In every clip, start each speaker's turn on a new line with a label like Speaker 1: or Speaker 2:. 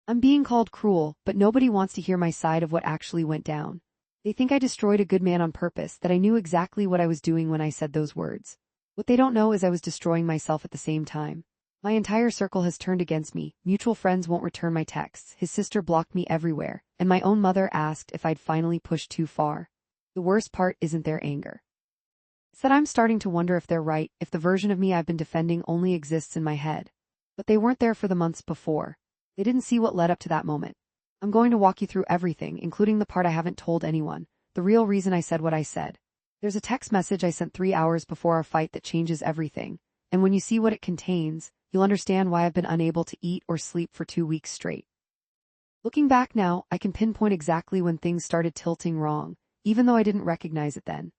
Speaker 1: I'm being called cruel, but nobody wants to hear my side of what actually went down. They think I destroyed a good man on purpose, that I knew exactly what I was doing when I said those words. What they don't know is I was destroying myself at the same time. My entire circle has turned against me, mutual friends won't return my texts, his sister blocked me everywhere, and my own mother asked if I'd finally pushed too far. The worst part isn't their anger. It's that I'm starting to wonder if they're right, if the version of me I've been defending only exists in my head. But they weren't there for the months before. They didn't see what led up to that moment. I'm going to walk you through everything, including the part I haven't told anyone, the real reason I said what I said. There's a text message I sent 3 hours before our fight that changes everything, and when you see what it contains, you'll understand why I've been unable to eat or sleep for 2 weeks straight. Looking back now, I can pinpoint exactly when things started tilting wrong, even though I didn't recognize it then.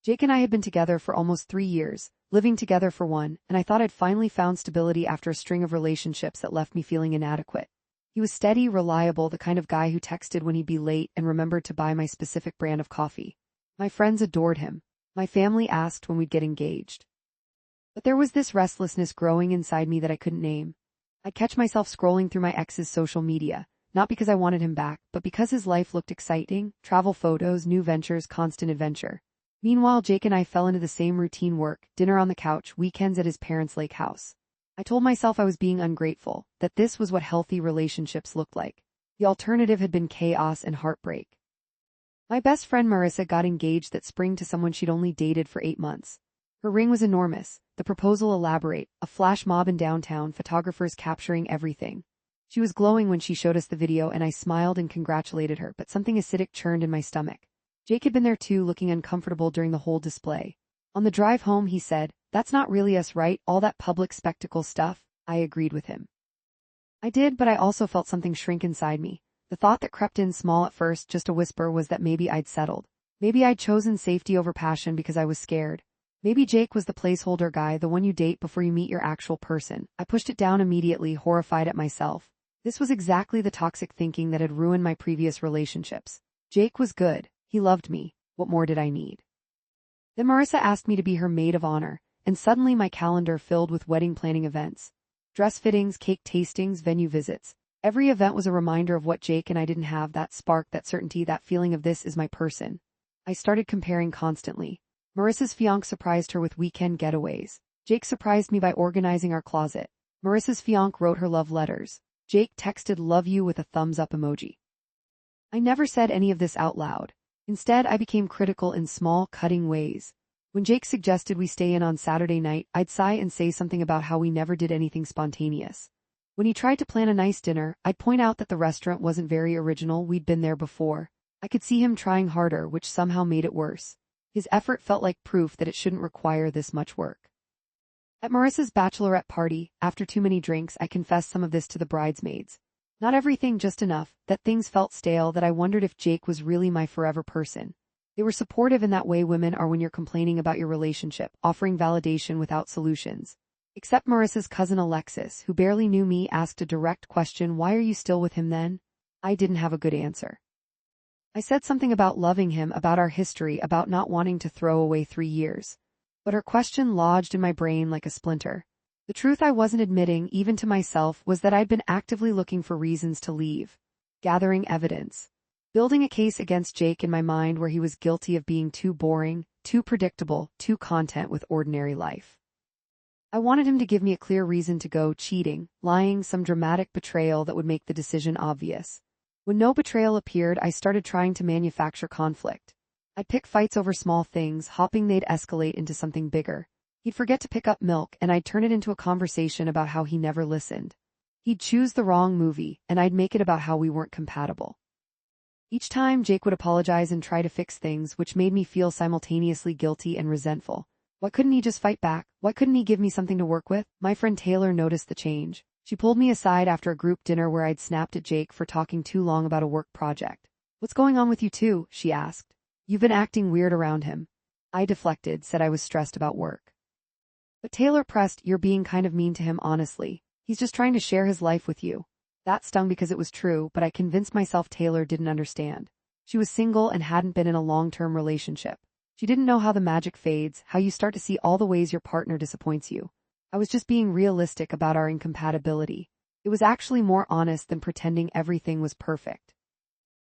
Speaker 1: Jake and I had been together for almost 3 years, living together for one, and I thought I'd finally found stability after a string of relationships that left me feeling inadequate. He was steady, reliable, the kind of guy who texted when he'd be late and remembered to buy my specific brand of coffee. My friends adored him. My family asked when we'd get engaged. But there was this restlessness growing inside me that I couldn't name. I'd catch myself scrolling through my ex's social media, not because I wanted him back, but because his life looked exciting, travel photos, new ventures, constant adventure. Meanwhile, Jake and I fell into the same routine: work, dinner on the couch, weekends at his parents' lake house. I told myself I was being ungrateful, that this was what healthy relationships looked like. The alternative had been chaos and heartbreak. My best friend Marissa got engaged that spring to someone she'd only dated for 8 months. Her ring was enormous, the proposal elaborate, a flash mob in downtown, photographers capturing everything. She was glowing when she showed us the video and I smiled and congratulated her, but something acidic churned in my stomach. Jake had been there too, looking uncomfortable during the whole display. On the drive home he said, "That's not really us, right? All that public spectacle stuff." I agreed with him. I did, but I also felt something shrink inside me. The thought that crept in small at first, just a whisper, was that maybe I'd settled. Maybe I'd chosen safety over passion because I was scared. Maybe Jake was the placeholder guy, the one you date before you meet your actual person. I pushed it down immediately, horrified at myself. This was exactly the toxic thinking that had ruined my previous relationships. Jake was good. He loved me. What more did I need? Then Marissa asked me to be her maid of honor, and suddenly my calendar filled with wedding planning events. Dress fittings, cake tastings, venue visits. Every event was a reminder of what Jake and I didn't have: that spark, that certainty, that feeling of this is my person. I started comparing constantly. Marissa's fiancé surprised her with weekend getaways. Jake surprised me by organizing our closet. Marissa's fiancé wrote her love letters. Jake texted "love you" with a thumbs up emoji. I never said any of this out loud. Instead, I became critical in small, cutting ways. When Jake suggested we stay in on Saturday night, I'd sigh and say something about how we never did anything spontaneous. When he tried to plan a nice dinner, I'd point out that the restaurant wasn't very original, we'd been there before. I could see him trying harder, which somehow made it worse. His effort felt like proof that it shouldn't require this much work. At Marissa's bachelorette party, after too many drinks, I confessed some of this to the bridesmaids. Not everything, just enough, that things felt stale, that I wondered if Jake was really my forever person. They were supportive in that way women are when you're complaining about your relationship, offering validation without solutions. Except Marissa's cousin Alexis, who barely knew me, asked a direct question: "Why are you still with him then?" I didn't have a good answer. I said something about loving him, about our history, about not wanting to throw away 3 years. But her question lodged in my brain like a splinter. The truth I wasn't admitting, even to myself, was that I'd been actively looking for reasons to leave. Gathering evidence. Building a case against Jake in my mind where he was guilty of being too boring, too predictable, too content with ordinary life. I wanted him to give me a clear reason to go: cheating, lying, some dramatic betrayal that would make the decision obvious. When no betrayal appeared, I started trying to manufacture conflict. I'd pick fights over small things, hoping they'd escalate into something bigger. He'd forget to pick up milk, and I'd turn it into a conversation about how he never listened. He'd choose the wrong movie, and I'd make it about how we weren't compatible. Each time, Jake would apologize and try to fix things, which made me feel simultaneously guilty and resentful. Why couldn't he just fight back? Why couldn't he give me something to work with? My friend Taylor noticed the change. She pulled me aside after a group dinner where I'd snapped at Jake for talking too long about a work project. "What's going on with you two?" she asked. "You've been acting weird around him." I deflected, said I was stressed about work. But Taylor pressed, "You're being kind of mean to him, honestly. He's just trying to share his life with you." That stung because it was true, but I convinced myself Taylor didn't understand. She was single and hadn't been in a long-term relationship. She didn't know how the magic fades, how you start to see all the ways your partner disappoints you. I was just being realistic about our incompatibility. It was actually more honest than pretending everything was perfect.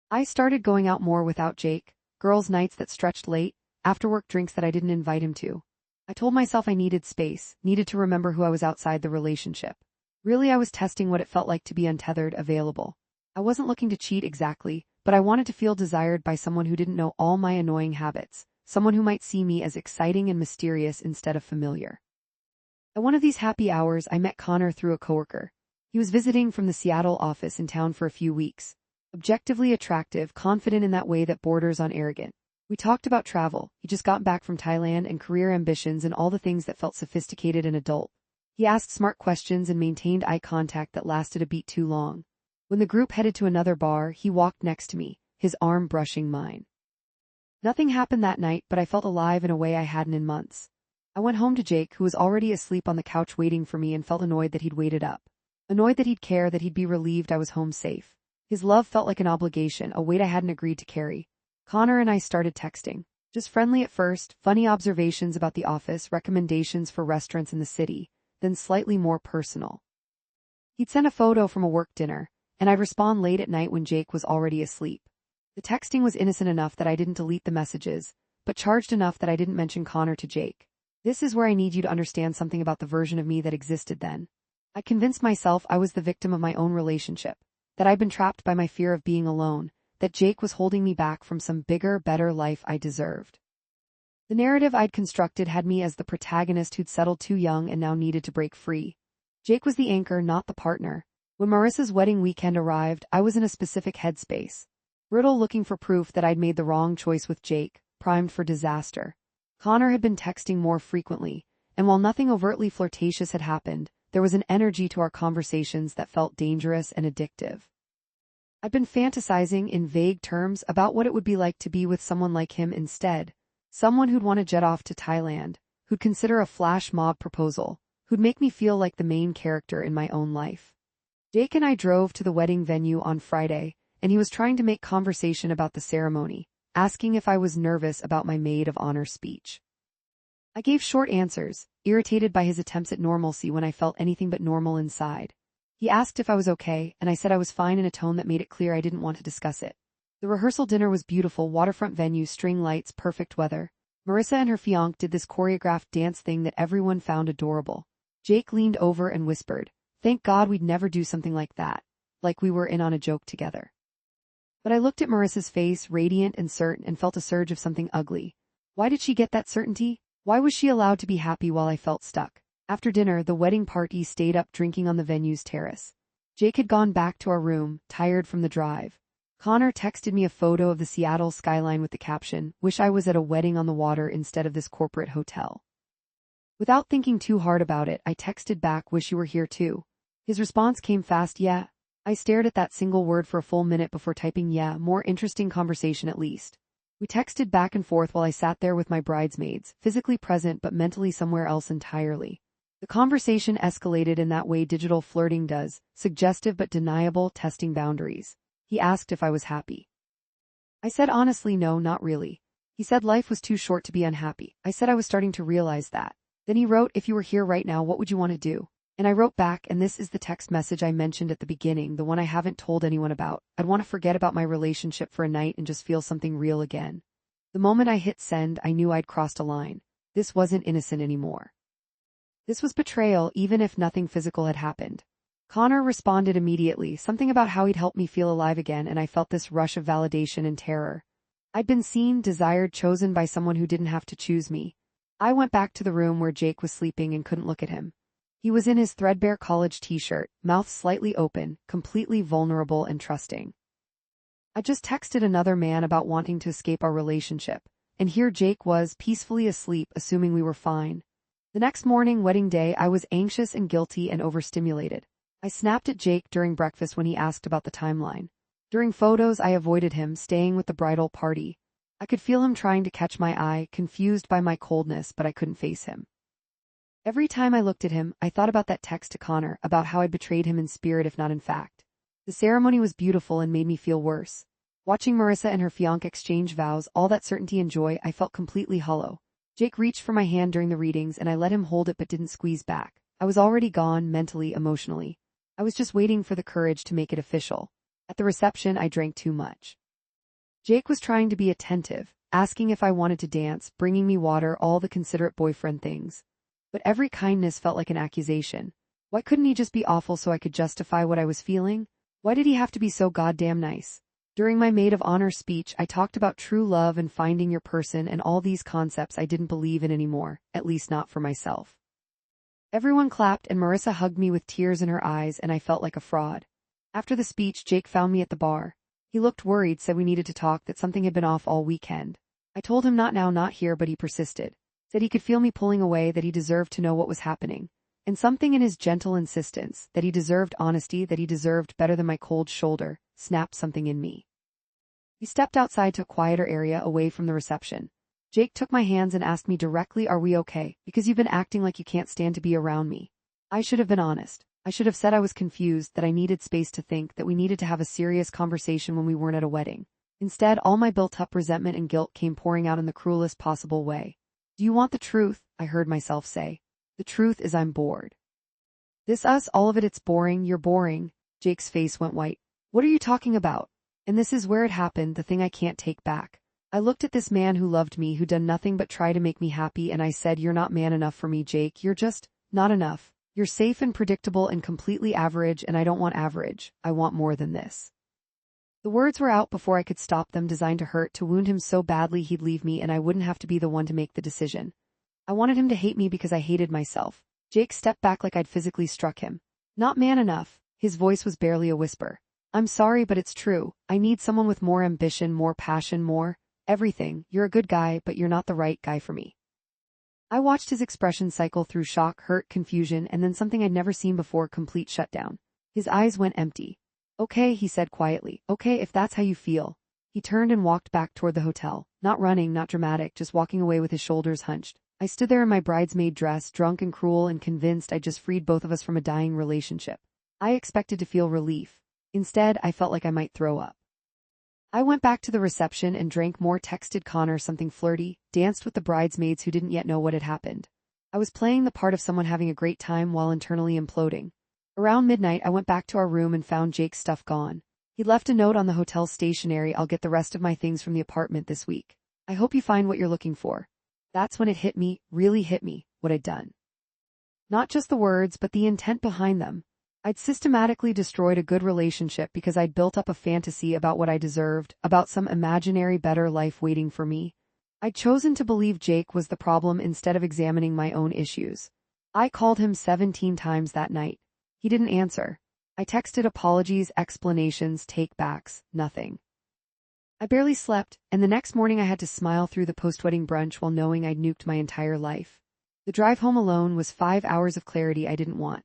Speaker 1: I started going out more without Jake, girls' nights that stretched late, after-work drinks that I didn't invite him to. I told myself I needed space, needed to remember who I was outside the relationship. Really, I was testing what it felt like to be untethered, available. I wasn't looking to cheat exactly, but I wanted to feel desired by someone who didn't know all my annoying habits, someone who might see me as exciting and mysterious instead of familiar. At one of these happy hours, I met Connor through a coworker. He was visiting from the Seattle office in town for a few weeks. Objectively attractive, confident in that way that borders on arrogant. We talked about travel. He just got back from Thailand and career ambitions and all the things that felt sophisticated and adult. He asked smart questions and maintained eye contact that lasted a beat too long. When the group headed to another bar, he walked next to me, his arm brushing mine. Nothing happened that night, but I felt alive in a way I hadn't in months. I went home to Jake, who was already asleep on the couch waiting for me, and felt annoyed that he'd waited up. Annoyed that he'd care, that he'd be relieved I was home safe. His love felt like an obligation, a weight I hadn't agreed to carry. Connor and I started texting. Just friendly at first, funny observations about the office, recommendations for restaurants in the city, then slightly more personal. He'd send a photo from a work dinner, and I'd respond late at night when Jake was already asleep. The texting was innocent enough that I didn't delete the messages, but charged enough that I didn't mention Connor to Jake. This is where I need you to understand something about the version of me that existed then. I convinced myself I was the victim of my own relationship, that I'd been trapped by my fear of being alone, that Jake was holding me back from some bigger, better life I deserved. The narrative I'd constructed had me as the protagonist who'd settled too young and now needed to break free. Jake was the anchor, not the partner. When Marissa's wedding weekend arrived, I was in a specific headspace. Brittle, looking for proof that I'd made the wrong choice with Jake, primed for disaster. Connor had been texting more frequently, and while nothing overtly flirtatious had happened, there was an energy to our conversations that felt dangerous and addictive. I'd been fantasizing in vague terms about what it would be like to be with someone like him instead. Someone who'd want to jet off to Thailand, who'd consider a flash mob proposal, who'd make me feel like the main character in my own life. Jake and I drove to the wedding venue on Friday, and he was trying to make conversation about the ceremony, asking if I was nervous about my maid of honor speech. I gave short answers, irritated by his attempts at normalcy when I felt anything but normal inside. He asked if I was okay, and I said I was fine in a tone that made it clear I didn't want to discuss it. The rehearsal dinner was beautiful, waterfront venue, string lights, perfect weather. Marissa and her fiancé did this choreographed dance thing that everyone found adorable. Jake leaned over and whispered, "Thank God we'd never do something like that," like we were in on a joke together. But I looked at Marissa's face, radiant and certain, and felt a surge of something ugly. Why did she get that certainty? Why was she allowed to be happy while I felt stuck? After dinner, the wedding party stayed up drinking on the venue's terrace. Jake had gone back to our room, tired from the drive. Connor texted me a photo of the Seattle skyline with the caption, "Wish I was at a wedding on the water instead of this corporate hotel." Without thinking too hard about it, I texted back, "Wish you were here too." His response came fast, "Yeah." I stared at that single word for a full minute before typing, "Yeah, more interesting conversation at least." We texted back and forth while I sat there with my bridesmaids, physically present but mentally somewhere else entirely. The conversation escalated in that way digital flirting does, suggestive but deniable, testing boundaries. He asked if I was happy. I said honestly no, not really. He said life was too short to be unhappy. I said I was starting to realize that. Then he wrote, "If you were here right now, what would you want to do?" And I wrote back, and this is the text message I mentioned at the beginning, the one I haven't told anyone about. I'd want to forget about my relationship for a night and just feel something real again. The moment I hit send, I knew I'd crossed a line. This wasn't innocent anymore. This was betrayal, even if nothing physical had happened. Connor responded immediately, something about how he'd helped me feel alive again, and I felt this rush of validation and terror. I'd been seen, desired, chosen by someone who didn't have to choose me. I went back to the room where Jake was sleeping and couldn't look at him. He was in his threadbare college t-shirt, mouth slightly open, completely vulnerable and trusting. I just texted another man about wanting to escape our relationship, and here Jake was, peacefully asleep, assuming we were fine. The next morning, wedding day, I was anxious and guilty and overstimulated. I snapped at Jake during breakfast when he asked about the timeline. During photos, I avoided him, staying with the bridal party. I could feel him trying to catch my eye, confused by my coldness, but I couldn't face him. Every time I looked at him, I thought about that text to Connor, about how I'd betrayed him in spirit if not in fact. The ceremony was beautiful and made me feel worse. Watching Marissa and her fiancé exchange vows, all that certainty and joy, I felt completely hollow. Jake reached for my hand during the readings and I let him hold it but didn't squeeze back. I was already gone, mentally, emotionally. I was just waiting for the courage to make it official. At the reception, I drank too much. Jake was trying to be attentive, asking if I wanted to dance, bringing me water, all the considerate boyfriend things. But every kindness felt like an accusation. Why couldn't he just be awful so I could justify what I was feeling? Why did he have to be so goddamn nice? During my maid of honor speech, I talked about true love and finding your person and all these concepts I didn't believe in anymore, at least not for myself. Everyone clapped and Marissa hugged me with tears in her eyes and I felt like a fraud. After the speech, Jake found me at the bar. He looked worried, said we needed to talk, that something had been off all weekend. I told him not now, not here, but he persisted. Said he could feel me pulling away, that he deserved to know what was happening. And something in his gentle insistence, that he deserved honesty, that he deserved better than my cold shoulder, snapped something in me. We stepped outside to a quieter area away from the reception. Jake took my hands and asked me directly, "Are we okay? Because you've been acting like you can't stand to be around me." I should have been honest. I should have said I was confused, that I needed space to think, that we needed to have a serious conversation when we weren't at a wedding. Instead, all my built-up resentment and guilt came pouring out in the cruelest possible way. "Do you want the truth?" I heard myself say. "The truth is I'm bored." "This us, all of it, it's boring, you're boring." Jake's face went white. "What are you talking about?" And this is where it happened, the thing I can't take back. I looked at this man who loved me, who'd done nothing but try to make me happy, and I said, "You're not man enough for me, Jake. You're just not enough. You're safe and predictable and completely average, and I don't want average. I want more than this." The words were out before I could stop them, designed to hurt, to wound him so badly he'd leave me and I wouldn't have to be the one to make the decision. I wanted him to hate me because I hated myself. Jake stepped back like I'd physically struck him. "Not man enough." His voice was barely a whisper. "I'm sorry, but it's true. I need someone with more ambition, more passion, more everything. You're a good guy, but you're not the right guy for me." I watched his expression cycle through shock, hurt, confusion, and then something I'd never seen before, complete shutdown. His eyes went empty. "Okay," he said quietly. "Okay, if that's how you feel." He turned and walked back toward the hotel. Not running, not dramatic, just walking away with his shoulders hunched. I stood there in my bridesmaid dress, drunk and cruel and convinced I'd just freed both of us from a dying relationship. I expected to feel relief. Instead, I felt like I might throw up. I went back to the reception and drank more, texted Connor something flirty, danced with the bridesmaids who didn't yet know what had happened. I was playing the part of someone having a great time while internally imploding. Around midnight, I went back to our room and found Jake's stuff gone. He left a note on the hotel stationery, "I'll get the rest of my things from the apartment this week. I hope you find what you're looking for." That's when it hit me, really hit me, what I'd done. Not just the words, but the intent behind them. I'd systematically destroyed a good relationship because I'd built up a fantasy about what I deserved, about some imaginary better life waiting for me. I'd chosen to believe Jake was the problem instead of examining my own issues. I called him 17 times that night. He didn't answer. I texted apologies, explanations, take-backs, nothing. I barely slept, and the next morning I had to smile through the post-wedding brunch while knowing I'd nuked my entire life. The drive home alone was 5 hours of clarity I didn't want.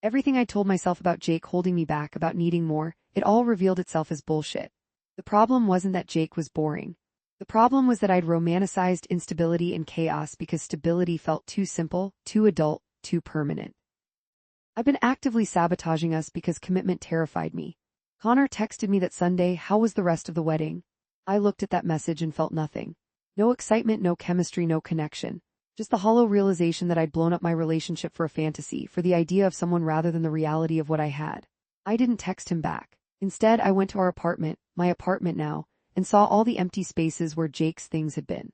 Speaker 1: Everything I told myself about Jake holding me back, about needing more, it all revealed itself as bullshit. The problem wasn't that Jake was boring. The problem was that I'd romanticized instability and chaos because stability felt too simple, too adult, too permanent. I've been actively sabotaging us because commitment terrified me. Connor texted me that Sunday, "How was the rest of the wedding?" I looked at that message and felt nothing. No excitement, no chemistry, no connection. Just the hollow realization that I'd blown up my relationship for a fantasy, for the idea of someone rather than the reality of what I had. I didn't text him back. Instead, I went to our apartment, my apartment now, and saw all the empty spaces where Jake's things had been.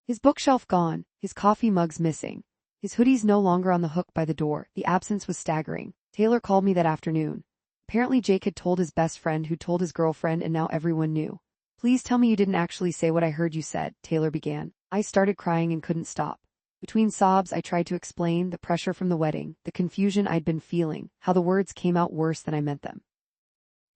Speaker 1: His bookshelf gone, his coffee mugs missing, his hoodies no longer on the hook by the door. The absence was staggering. Taylor called me that afternoon. Apparently Jake had told his best friend who told his girlfriend, and now everyone knew. "Please tell me you didn't actually say what I heard you said," Taylor began. I started crying and couldn't stop. Between sobs, I tried to explain the pressure from the wedding, the confusion I'd been feeling, how the words came out worse than I meant them.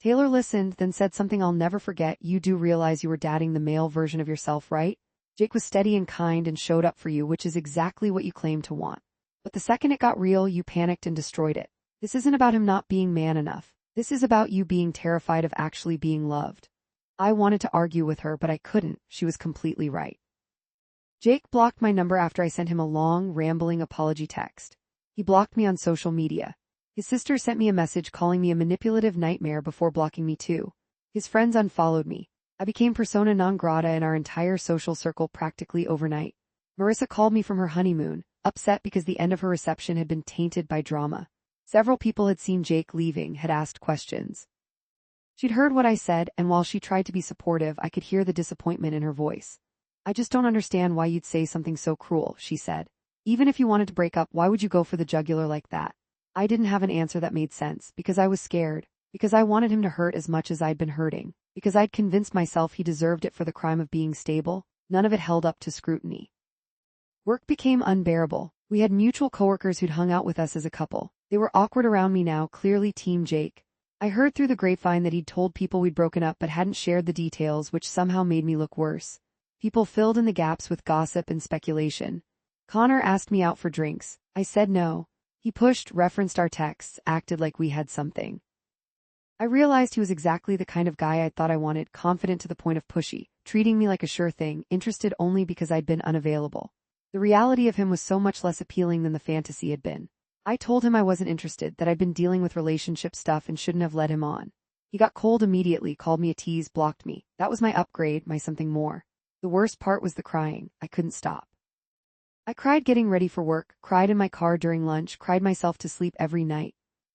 Speaker 1: Taylor listened, then said something I'll never forget. "You do realize you were dating the male version of yourself, right? Jake was steady and kind and showed up for you, which is exactly what you claim to want. But the second it got real, you panicked and destroyed it. This isn't about him not being man enough. This is about you being terrified of actually being loved." I wanted to argue with her, but I couldn't. She was completely right. Jake blocked my number after I sent him a long, rambling apology text. He blocked me on social media. His sister sent me a message calling me a manipulative nightmare before blocking me too. His friends unfollowed me. I became persona non grata in our entire social circle practically overnight. Marissa called me from her honeymoon, upset because the end of her reception had been tainted by drama. Several people had seen Jake leaving, had asked questions. She'd heard what I said, and while she tried to be supportive, I could hear the disappointment in her voice. I just don't understand why you'd say something so cruel, she said. Even if you wanted to break up, why would you go for the jugular like that? I didn't have an answer that made sense, because I was scared, because I wanted him to hurt as much as I'd been hurting, because I'd convinced myself he deserved it for the crime of being stable. None of it held up to scrutiny. Work became unbearable. We had mutual coworkers who'd hung out with us as a couple. They were awkward around me now, clearly Team Jake. I heard through the grapevine that he'd told people we'd broken up but hadn't shared the details, which somehow made me look worse. People filled in the gaps with gossip and speculation. Connor asked me out for drinks. I said no. He pushed, referenced our texts, acted like we had something. I realized he was exactly the kind of guy I thought I wanted, confident to the point of pushy, treating me like a sure thing, interested only because I'd been unavailable. The reality of him was so much less appealing than the fantasy had been. I told him I wasn't interested, that I'd been dealing with relationship stuff and shouldn't have led him on. He got cold immediately, called me a tease, blocked me. That was my upgrade, my something more. The worst part was the crying. I couldn't stop. I cried getting ready for work, cried in my car during lunch, cried myself to sleep every night.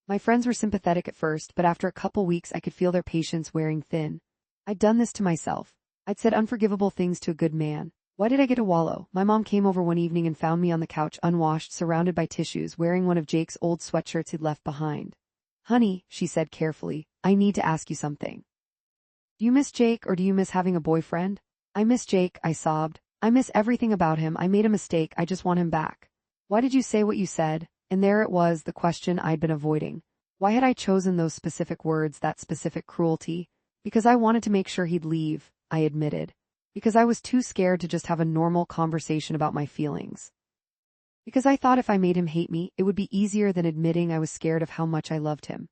Speaker 1: My friends were sympathetic at first, but after a couple weeks I could feel their patience wearing thin. I'd done this to myself. I'd said unforgivable things to a good man. Why did I get to wallow? My mom came over one evening and found me on the couch, unwashed, surrounded by tissues, wearing one of Jake's old sweatshirts he'd left behind. Honey, she said carefully, I need to ask you something. Do you miss Jake, or do you miss having a boyfriend? I miss Jake, I sobbed. I miss everything about him. I made a mistake. I just want him back. Why did you say what you said? And there it was, the question I'd been avoiding. Why had I chosen those specific words, that specific cruelty? Because I wanted to make sure he'd leave, I admitted. Because I was too scared to just have a normal conversation about my feelings. Because I thought if I made him hate me, it would be easier than admitting I was scared of how much I loved him.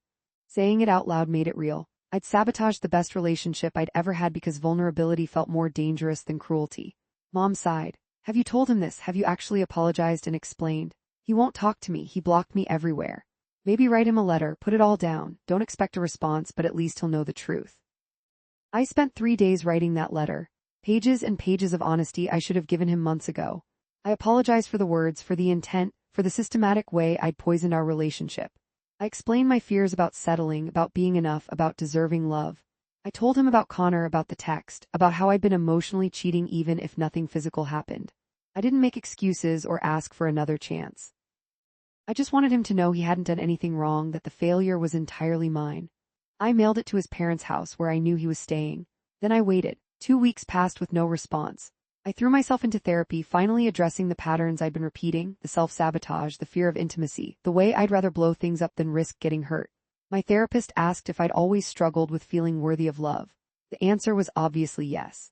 Speaker 1: Saying it out loud made it real. I'd sabotaged the best relationship I'd ever had because vulnerability felt more dangerous than cruelty. Mom sighed. Have you told him this? Have you actually apologized and explained? He won't talk to me. He blocked me everywhere. Maybe write him a letter, put it all down. Don't expect a response, but at least he'll know the truth. I spent 3 days writing that letter. Pages and pages of honesty I should have given him months ago. I apologized for the words, for the intent, for the systematic way I'd poisoned our relationship. I explained my fears about settling, about being enough, about deserving love. I told him about Connor, about the text, about how I'd been emotionally cheating even if nothing physical happened. I didn't make excuses or ask for another chance. I just wanted him to know he hadn't done anything wrong, that the failure was entirely mine. I mailed it to his parents' house where I knew he was staying. Then I waited. 2 weeks passed with no response. I threw myself into therapy, finally addressing the patterns I'd been repeating, the self-sabotage, the fear of intimacy, the way I'd rather blow things up than risk getting hurt. My therapist asked if I'd always struggled with feeling worthy of love. The answer was obviously yes.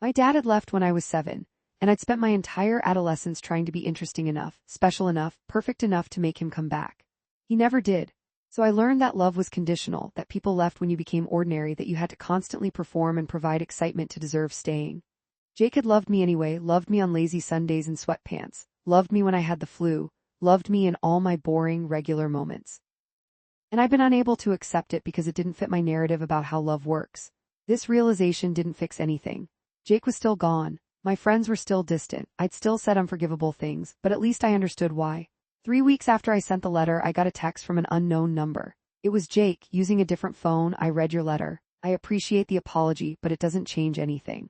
Speaker 1: My dad had left when I was 7, and I'd spent my entire adolescence trying to be interesting enough, special enough, perfect enough to make him come back. He never did. So I learned that love was conditional, that people left when you became ordinary, that you had to constantly perform and provide excitement to deserve staying. Jake had loved me anyway, loved me on lazy Sundays and sweatpants, loved me when I had the flu, loved me in all my boring, regular moments. And I've been unable to accept it because it didn't fit my narrative about how love works. This realization didn't fix anything. Jake was still gone. My friends were still distant. I'd still said unforgivable things, but at least I understood why. 3 weeks after I sent the letter, I got a text from an unknown number. It was Jake, using a different phone. I read your letter. I appreciate the apology, but it doesn't change anything.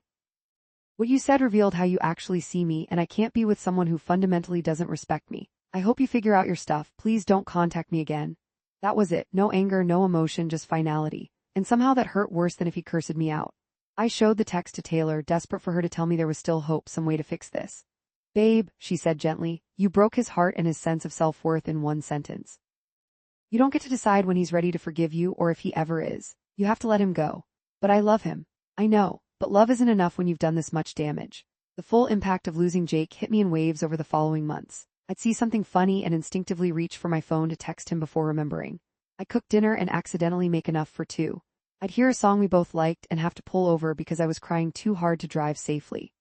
Speaker 1: What you said revealed how you actually see me, and I can't be with someone who fundamentally doesn't respect me. I hope you figure out your stuff. Please don't contact me again. That was it. No anger, no emotion, just finality. And somehow that hurt worse than if he cursed me out. I showed the text to Taylor, desperate for her to tell me there was still hope, some way to fix this. Babe, she said gently, you broke his heart and his sense of self-worth in one sentence. You don't get to decide when he's ready to forgive you or if he ever is. You have to let him go. But I love him. I know, but love isn't enough when you've done this much damage. The full impact of losing Jake hit me in waves over the following months. I'd see something funny and instinctively reach for my phone to text him before remembering. I'd cook dinner and accidentally make enough for 2. I'd hear a song we both liked and have to pull over because I was crying too hard to drive safely.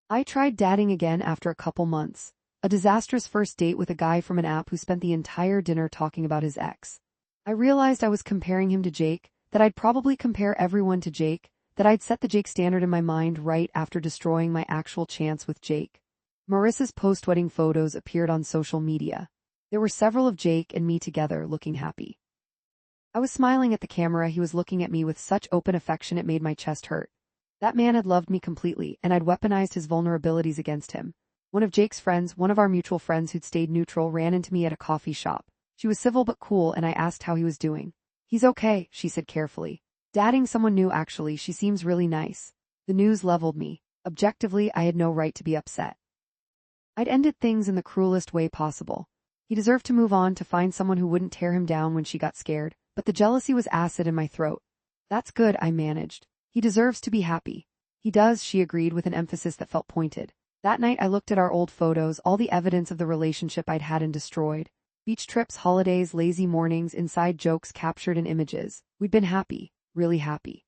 Speaker 1: I tried dating again after a couple months. A disastrous first date with a guy from an app who spent the entire dinner talking about his ex. I realized I was comparing him to Jake, that I'd probably compare everyone to Jake, that I'd set the Jake standard in my mind right after destroying my actual chance with Jake. Marissa's post-wedding photos appeared on social media. There were several of Jake and me together looking happy. I was smiling at the camera. He was looking at me with such open affection it made my chest hurt. That man had loved me completely, and I'd weaponized his vulnerabilities against him. One of Jake's friends, one of our mutual friends who'd stayed neutral, ran into me at a coffee shop. She was civil but cool, and I asked how he was doing. "He's okay," she said carefully. "Dating someone new actually, she seems really nice." The news leveled me. Objectively, I had no right to be upset. I'd ended things in the cruelest way possible. He deserved to move on, to find someone who wouldn't tear him down when she got scared, but the jealousy was acid in my throat. "That's good," I managed. "He deserves to be happy." "He does," she agreed with an emphasis that felt pointed. That night I looked at our old photos, all the evidence of the relationship I'd had and destroyed. Beach trips, holidays, lazy mornings, inside jokes captured in images. We'd been happy, really happy.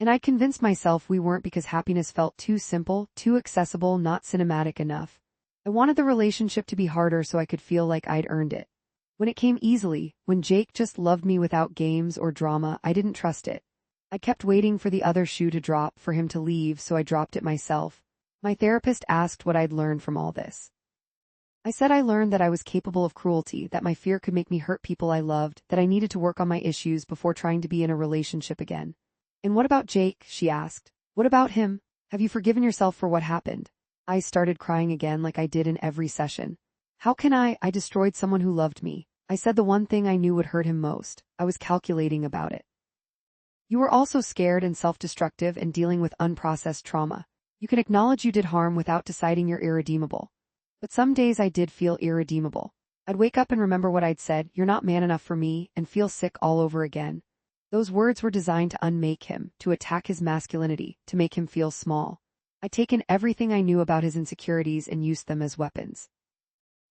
Speaker 1: And I'd convinced myself we weren't, because happiness felt too simple, too accessible, not cinematic enough. I wanted the relationship to be harder so I could feel like I'd earned it. When it came easily, when Jake just loved me without games or drama, I didn't trust it. I kept waiting for the other shoe to drop, for him to leave, so I dropped it myself. My therapist asked what I'd learned from all this. I said I learned that I was capable of cruelty, that my fear could make me hurt people I loved, that I needed to work on my issues before trying to be in a relationship again. "And what about Jake?" she asked. "What about him? Have you forgiven yourself for what happened?" I started crying again, like I did in every session. "How can I? I destroyed someone who loved me." I said the one thing I knew would hurt him most. I was calculating about it. "You were also scared and self-destructive and dealing with unprocessed trauma. You can acknowledge you did harm without deciding you're irredeemable." But some days I did feel irredeemable. I'd wake up and remember what I'd said, "You're not man enough for me," and feel sick all over again. Those words were designed to unmake him, to attack his masculinity, to make him feel small. I'd taken everything I knew about his insecurities and used them as weapons.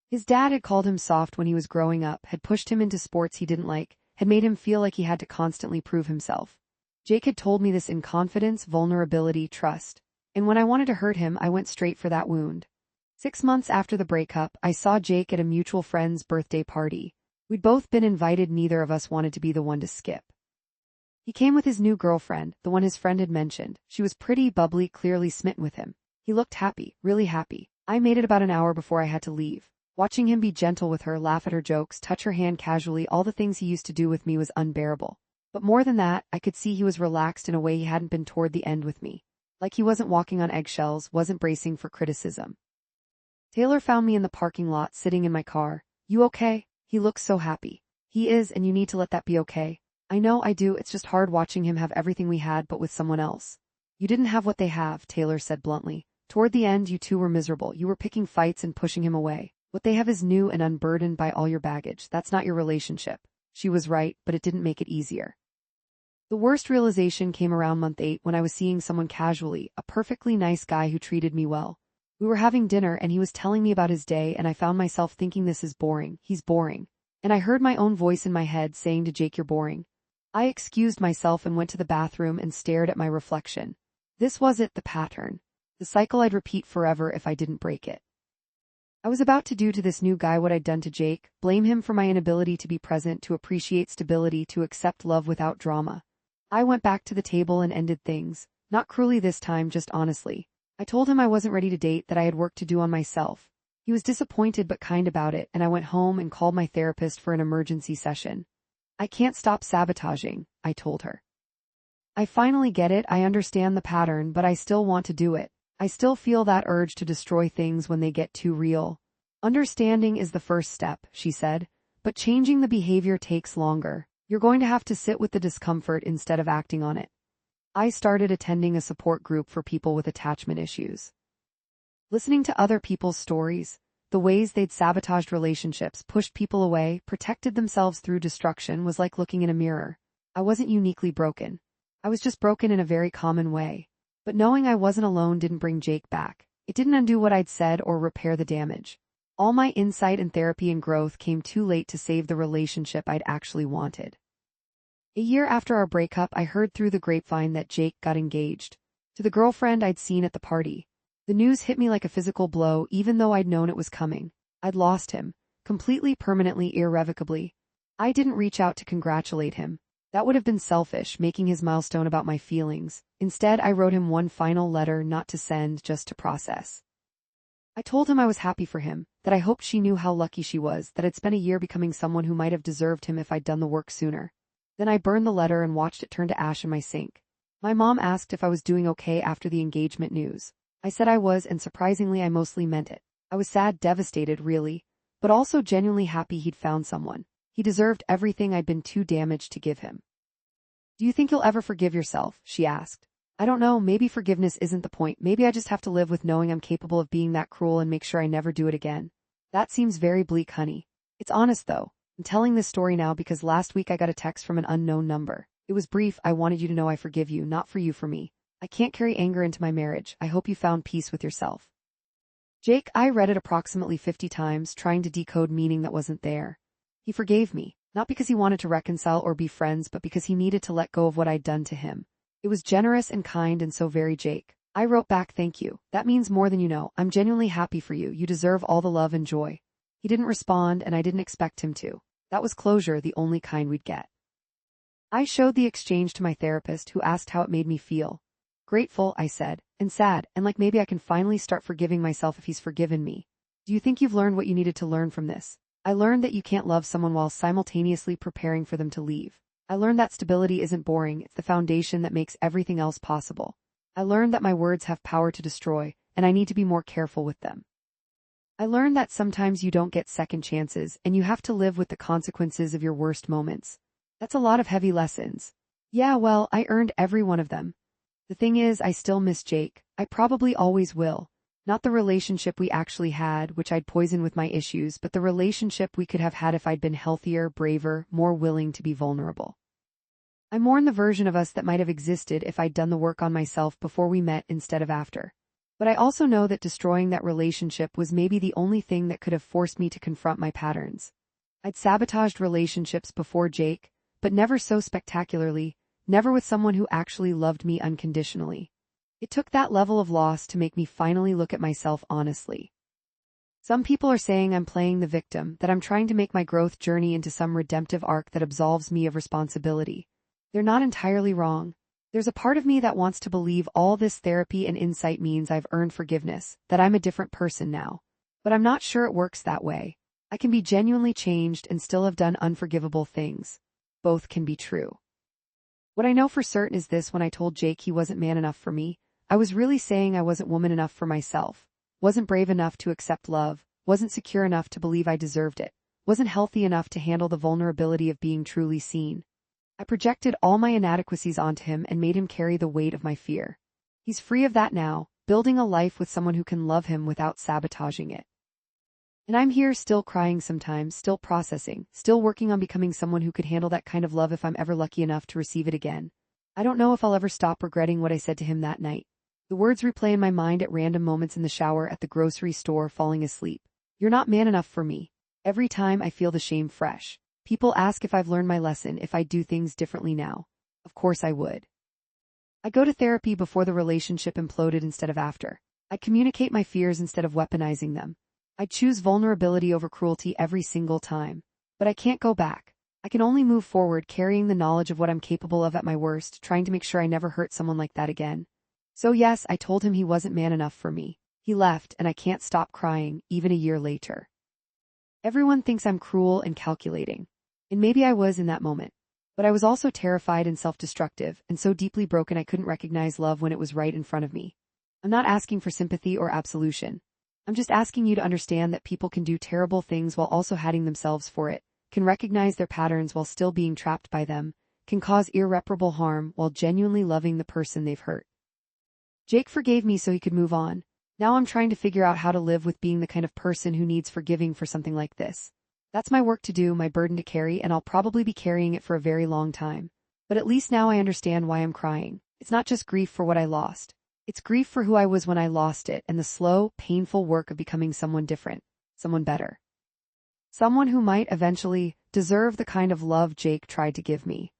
Speaker 1: His dad had called him soft when he was growing up, had pushed him into sports he didn't like, had made him feel like he had to constantly prove himself. Jake had told me this in confidence, vulnerability, trust. And when I wanted to hurt him, I went straight for that wound. 6 months after the breakup, I saw Jake at a mutual friend's birthday party. We'd both been invited, neither of us wanted to be the one to skip. He came with his new girlfriend, the one his friend had mentioned. She was pretty, bubbly, clearly smitten with him. He looked happy, really happy. I made it about an hour before I had to leave. Watching him be gentle with her, laugh at her jokes, touch her hand casually, all the things he used to do with me, was unbearable. But more than that, I could see he was relaxed in a way he hadn't been toward the end with me. Like he wasn't walking on eggshells, wasn't bracing for criticism. Taylor found me in the parking lot, sitting in my car. "You okay?" "He looks so happy." "He is, and you need to let that be okay." "I know I do, it's just hard watching him have everything we had but with someone else." "You didn't have what they have," Taylor said bluntly. "Toward the end you two were miserable. You were picking fights and pushing him away. What they have is new and unburdened by all your baggage. That's not your relationship." She was right, but it didn't make it easier. The worst realization came around month 8, when I was seeing someone casually, a perfectly nice guy who treated me well. We were having dinner and he was telling me about his day, and I found myself thinking, this is boring. He's boring. And I heard my own voice in my head saying to Jake, "You're boring." I excused myself and went to the bathroom and stared at my reflection. This was it, the pattern. The cycle I'd repeat forever if I didn't break it. I was about to do to this new guy what I'd done to Jake, blame him for my inability to be present, to appreciate stability, to accept love without drama. I went back to the table and ended things. Not cruelly this time, just honestly. I told him I wasn't ready to date, that I had work to do on myself. He was disappointed but kind about it, and I went home and called my therapist for an emergency session. "I can't stop sabotaging," I told her. "I finally get it, I understand the pattern, but I still want to do it. I still feel that urge to destroy things when they get too real." "Understanding is the first step," she said, "but changing the behavior takes longer. You're going to have to sit with the discomfort instead of acting on it." I started attending a support group for people with attachment issues. Listening to other people's stories, the ways they'd sabotaged relationships, pushed people away, protected themselves through destruction, was like looking in a mirror. I wasn't uniquely broken. I was just broken in a very common way. But knowing I wasn't alone didn't bring Jake back. It didn't undo what I'd said or repair the damage. All my insight and therapy and growth came too late to save the relationship I'd actually wanted. A year after our breakup, I heard through the grapevine that Jake got engaged to the girlfriend I'd seen at the party. The news hit me like a physical blow, even though I'd known it was coming. I'd lost him, completely, permanently, irrevocably. I didn't reach out to congratulate him. That would have been selfish, making his milestone about my feelings. Instead, I wrote him one final letter, not to send, just to process. I told him I was happy for him, that I hoped she knew how lucky she was, that I'd spent a year becoming someone who might have deserved him if I'd done the work sooner. Then I burned the letter and watched it turn to ash in my sink. My mom asked if I was doing okay after the engagement news. I said I was, and surprisingly I mostly meant it. I was sad, devastated, really, but also genuinely happy he'd found someone. He deserved everything I'd been too damaged to give him. Do you think you'll ever forgive yourself? She asked. I don't know, maybe forgiveness isn't the point. Maybe I just have to live with knowing I'm capable of being that cruel and make sure I never do it again. That seems very bleak, honey. It's honest, though. I'm telling this story now because last week I got a text from an unknown number. It was brief. I wanted you to know I forgive you, not for you, for me. I can't carry anger into my marriage. I hope you found peace with yourself. Jake, I read it approximately 50 times, trying to decode meaning that wasn't there. He forgave me, not because he wanted to reconcile or be friends, but because he needed to let go of what I'd done to him. It was generous and kind and so very Jake. I wrote back, thank you. That means more than you know. I'm genuinely happy for you. You deserve all the love and joy. He didn't respond, and I didn't expect him to. That was closure, the only kind we'd get. I showed the exchange to my therapist, who asked how it made me feel. Grateful, I said, and sad, and like maybe I can finally start forgiving myself if he's forgiven me. Do you think you've learned what you needed to learn from this? I learned that you can't love someone while simultaneously preparing for them to leave. I learned that stability isn't boring, it's the foundation that makes everything else possible. I learned that my words have power to destroy, and I need to be more careful with them. I learned that sometimes you don't get second chances, and you have to live with the consequences of your worst moments. That's a lot of heavy lessons. Yeah, well, I earned every one of them. The thing is, I still miss Jake. I probably always will. Not the relationship we actually had, which I'd poison with my issues, but the relationship we could have had if I'd been healthier, braver, more willing to be vulnerable. I mourn the version of us that might have existed if I'd done the work on myself before we met instead of after. But I also know that destroying that relationship was maybe the only thing that could have forced me to confront my patterns. I'd sabotaged relationships before Jake, but never so spectacularly, never with someone who actually loved me unconditionally. It took that level of loss to make me finally look at myself honestly. Some people are saying I'm playing the victim, that I'm trying to make my growth journey into some redemptive arc that absolves me of responsibility. They're not entirely wrong. There's a part of me that wants to believe all this therapy and insight means I've earned forgiveness, that I'm a different person now. But I'm not sure it works that way. I can be genuinely changed and still have done unforgivable things. Both can be true. What I know for certain is this: when I told Jake he wasn't man enough for me, I was really saying I wasn't woman enough for myself, wasn't brave enough to accept love, wasn't secure enough to believe I deserved it, wasn't healthy enough to handle the vulnerability of being truly seen. I projected all my inadequacies onto him and made him carry the weight of my fear. He's free of that now, building a life with someone who can love him without sabotaging it. And I'm here still crying sometimes, still processing, still working on becoming someone who could handle that kind of love if I'm ever lucky enough to receive it again. I don't know if I'll ever stop regretting what I said to him that night. The words replay in my mind at random moments in the shower, at the grocery store, falling asleep. You're not man enough for me. Every time I feel the shame fresh. People ask if I've learned my lesson, if I do things differently now. Of course I would. I go to therapy before the relationship imploded instead of after. I communicate my fears instead of weaponizing them. I choose vulnerability over cruelty every single time. But I can't go back. I can only move forward carrying the knowledge of what I'm capable of at my worst, trying to make sure I never hurt someone like that again. So yes, I told him he wasn't man enough for me. He left, and I can't stop crying, even a year later. Everyone thinks I'm cruel and calculating. And maybe I was in that moment. But I was also terrified and self-destructive, and so deeply broken I couldn't recognize love when it was right in front of me. I'm not asking for sympathy or absolution. I'm just asking you to understand that people can do terrible things while also hating themselves for it, can recognize their patterns while still being trapped by them, can cause irreparable harm while genuinely loving the person they've hurt. Jake forgave me so he could move on. Now I'm trying to figure out how to live with being the kind of person who needs forgiving for something like this. That's my work to do, my burden to carry, and I'll probably be carrying it for a very long time. But at least now I understand why I'm crying. It's not just grief for what I lost. It's grief for who I was when I lost it, and the slow, painful work of becoming someone different, someone better. Someone who might eventually deserve the kind of love Jake tried to give me.